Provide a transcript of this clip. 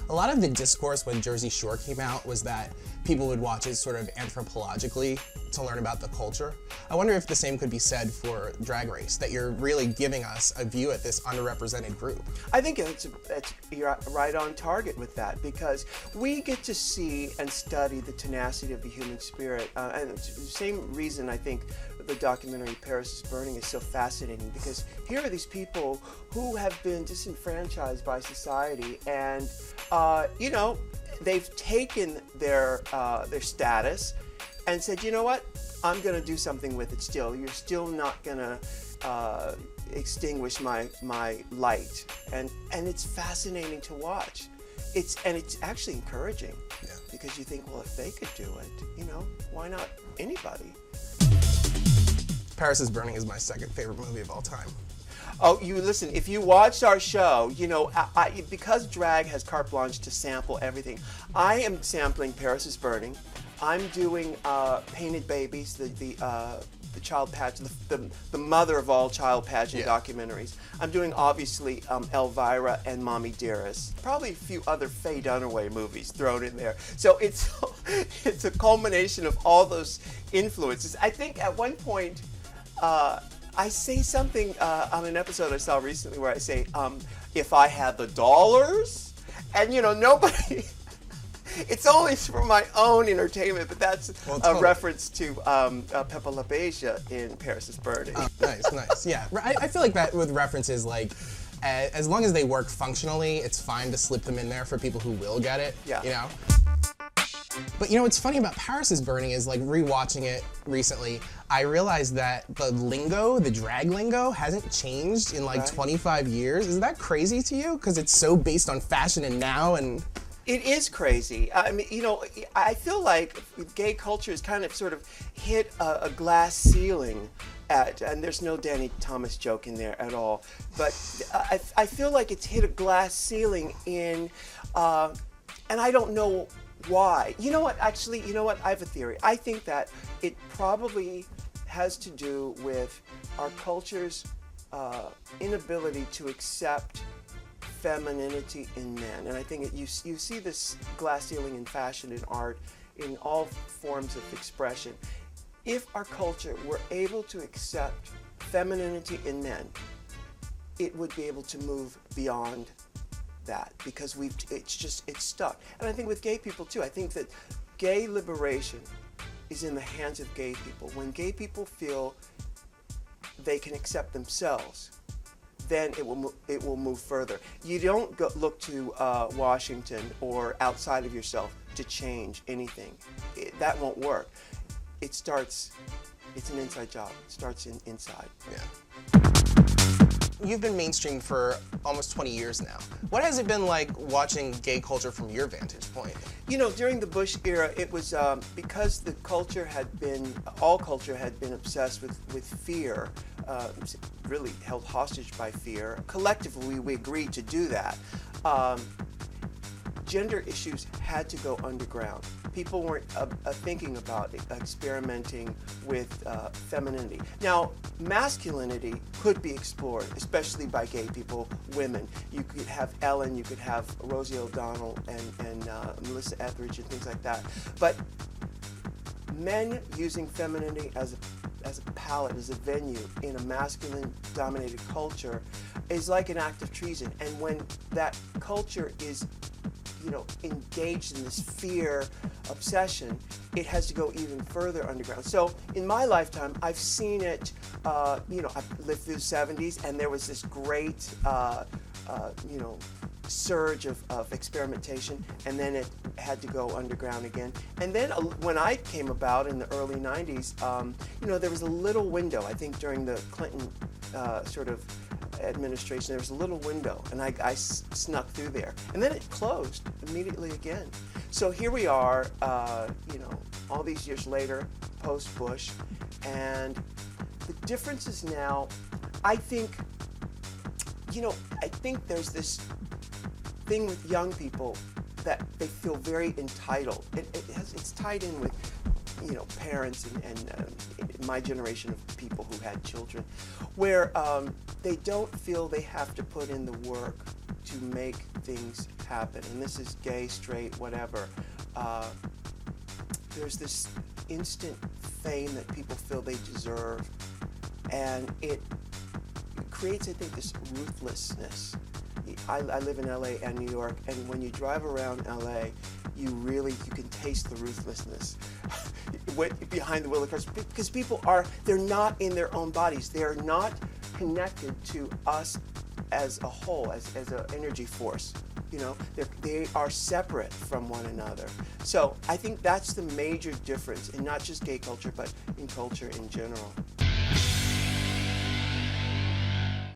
A lot of the discourse when Jersey Shore came out was that people would watch it sort of anthropologically to learn about the culture. I wonder if the same could be said for Drag Race, that you're really giving us a view at this underrepresented group. I think you're right on target with that, because we get to see and study the tenacity of the human spirit. And it's the same reason I think the documentary Paris is Burning is so fascinating, because here are these people who have been disenfranchised by society, and you know, they've taken their status and said, you know what, I'm going to do something with it still. You're still not going to extinguish my light. And it's fascinating to watch. It's actually encouraging, because you think, well, if they could do it, you know, why not anybody? Paris is Burning is my second favorite movie of all time. Oh, you listen, if you watched our show, you know, because drag has carte blanche to sample everything, I am sampling Paris is Burning. I'm doing Painted Babies, the child pageant, the mother of all child pageant documentaries. I'm doing, obviously, Elvira and Mommy Dearest. Probably a few other Faye Dunaway movies thrown in there. So it's a culmination of all those influences. I think at one point, I say something on an episode I saw recently where I say, if I had the dollars, and you know, nobody, it's only for my own entertainment, but that's a reference to Pepe La Beja in Paris is Burning. Nice, yeah. I feel like that with references, like, as long as they work functionally, it's fine to slip them in there for people who will get it, you know? But you know what's funny about Paris is Burning is, like, rewatching it recently, I realized that the lingo, the drag lingo, hasn't changed in like 25 years. Isn't that crazy to you? Because it's so based on fashion and now and... It is crazy. I mean, you know, I feel like gay culture has kind of sort of hit a glass ceiling and there's no Danny Thomas joke in there at all, but I feel like it's hit a glass ceiling in, and I don't know why. You know what, actually, you know what, I have a theory. I think that it probably has to do with our culture's inability to accept femininity in men. And I think you see this glass ceiling in fashion, in art, in all forms of expression. If our culture were able to accept femininity in men, it would be able to move beyond that, because it's stuck. And I think with gay people too, I think that gay liberation is in the hands of gay people. When gay people feel they can accept themselves, then it will move further. You don't look to Washington or outside of yourself to change anything. That won't work. It's an inside job. It starts inside. Yeah. You've been mainstream for almost 20 years now. What has it been like watching gay culture from your vantage point? You know, during the Bush era, it was because all culture had been obsessed with fear, really held hostage by fear. Collectively, we agreed to do that. Gender issues had to go underground. People weren't thinking about experimenting with femininity. Now, masculinity could be explored, especially by gay people, women. You could have Ellen, you could have Rosie O'Donnell and Melissa Etheridge and things like that. But men using femininity as a palette, as a venue in a masculine-dominated culture is like an act of treason. And when that culture is, you know, engaged in this fear obsession, it has to go even further underground. So in my lifetime, I've seen it, you know, I've lived through the 70s, and there was this great, you know, surge of experimentation, and then it had to go underground again. And then when I came about in the early 90s, you know, there was a little window, I think during the Clinton sort of administration, there was a little window, and I snuck through there. And then it closed immediately again. So here we are, you know, all these years later, post-Bush, and the differences now, I think, you know, I think there's this thing with young people that they feel very entitled. It's tied in with parents and my generation of people who had children, where they don't feel they have to put in the work to make things happen. And this is gay, straight, whatever. There's this instant fame that people feel they deserve, and it creates, I think, this ruthlessness. I live in LA and New York, and when you drive around LA, you can taste the ruthlessness behind the wheel of cars, because people they're not in their own bodies. They are not connected to us as a whole, as an energy force. They are separate from one another. So I think that's the major difference in not just gay culture, but in culture in general.